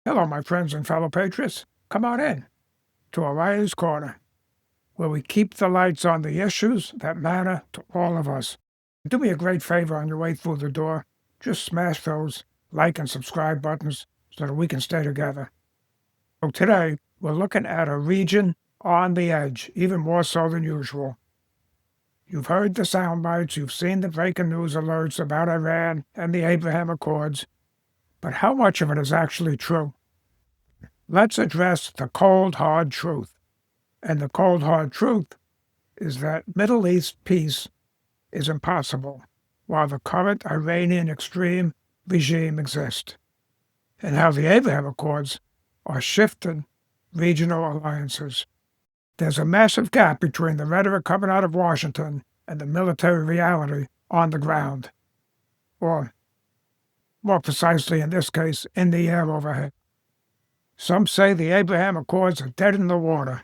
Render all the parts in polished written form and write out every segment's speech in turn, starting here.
Hello, my friends and fellow patriots. Come on in to O'Reilly's Corner, where we keep the lights on the issues that matter to all of us. Do me a great favor on your way through the door. Just smash those like and subscribe buttons so that we can stay together. So today, we're looking at a region on the edge, even more so than usual. You've heard the sound bites, you've seen the breaking news alerts about Iran and the Abraham Accords, but how much of it is actually true? Let's address the cold, hard truth. And the cold, hard truth is that Middle East peace is impossible while the current Iranian extreme regime exists, and how the Abraham Accords are shifting regional alliances. There's a massive gap between the rhetoric coming out of Washington and the military reality on the ground, or more precisely in this case, in the air overhead. Some say the Abraham Accords are dead in the water.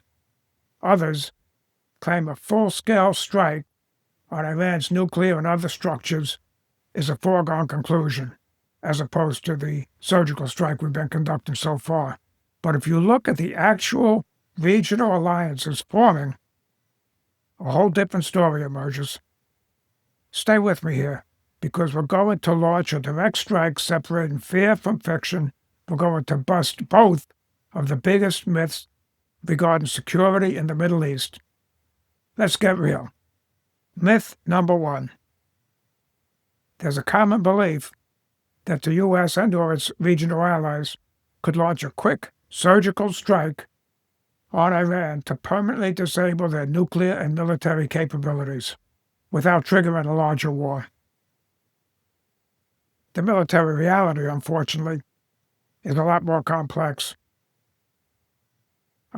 Others claim a full-scale strike on Iran's nuclear and other structures is a foregone conclusion, as opposed to the surgical strike we've been conducting so far. But if you look at the actual regional alliances forming, a whole different story emerges. Stay with me here, because we're going to launch a direct strike separating fear from fiction. We're going to bust both of the biggest myths regarding security in the Middle East. Let's get real. Myth number one. There's a common belief that the U.S. and/or its regional allies could launch a quick surgical strike on Iran to permanently disable their nuclear and military capabilities without triggering a larger war. The military reality, unfortunately, is a lot more complex.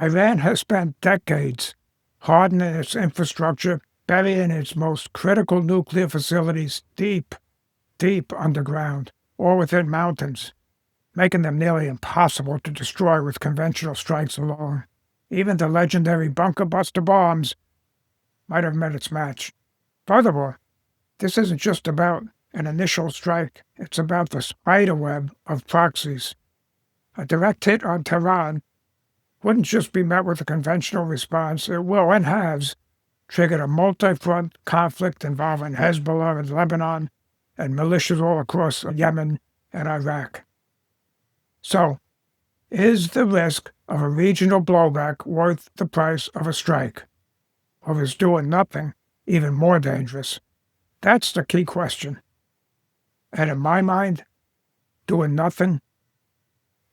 Iran has spent decades hardening its infrastructure, burying its most critical nuclear facilities deep, deep underground or within mountains, making them nearly impossible to destroy with conventional strikes alone. Even the legendary bunker buster bombs might have met its match. Furthermore, this isn't just about an initial strike, it's about the spiderweb of proxies. A direct hit on Tehran wouldn't just be met with a conventional response, it will, and has, triggered a multi-front conflict involving Hezbollah in Lebanon and militias all across Yemen and Iraq. So, is the risk of a regional blowback worth the price of a strike? Or is doing nothing even more dangerous? That's the key question. And in my mind, doing nothing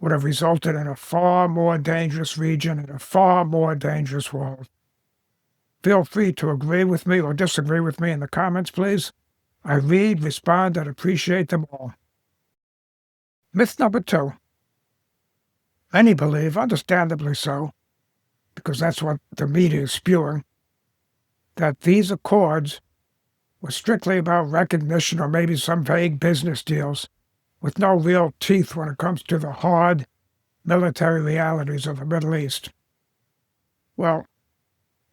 would have resulted in a far more dangerous region and a far more dangerous world. Feel free to agree with me or disagree with me in the comments, please. I read, respond, and appreciate them all. Myth number two. Many believe, understandably so, because that's what the media is spewing, that these accords were strictly about recognition or maybe some vague business deals with no real teeth when it comes to the hard military realities of the Middle East. Well,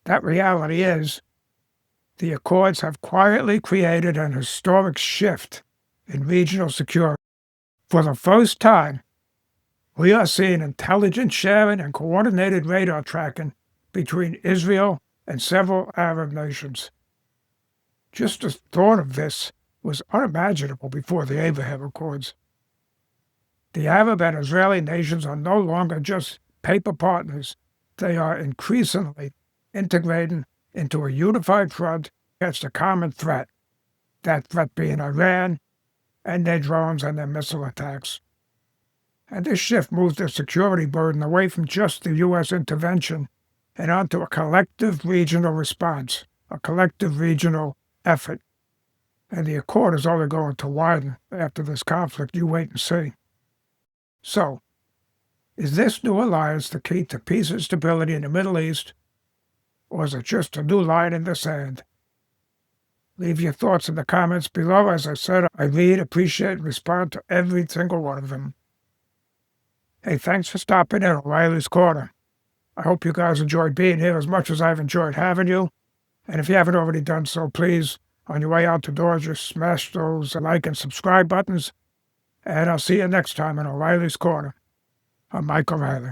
that reality is the Accords have quietly created an historic shift in regional security. For the first time, we are seeing intelligence sharing and coordinated radar tracking between Israel and several Arab nations. Just the thought of this was unimaginable before the Abraham Accords. The Arab and Israeli nations are no longer just paper partners. They are increasingly integrating into a unified front against a common threat, that threat being Iran and their drones and their missile attacks. And this shift moves the security burden away from just the U.S. intervention and onto a collective regional response, a collective regional effort. And the Accord is only going to widen after this conflict. You wait and see. So, is this new alliance the key to peace and stability in the Middle East, or is it just a new line in the sand? Leave your thoughts in the comments below. As I said, I read, appreciate, and respond to every single one of them. Hey, thanks for stopping in O'Reilly's Corner. I hope you guys enjoyed being here as much as I've enjoyed having you. And if you haven't already done so, please, on your way out the door, just smash those like and subscribe buttons. And I'll see you next time in O'Reilly's Corner. I'm Mike O'Reilly.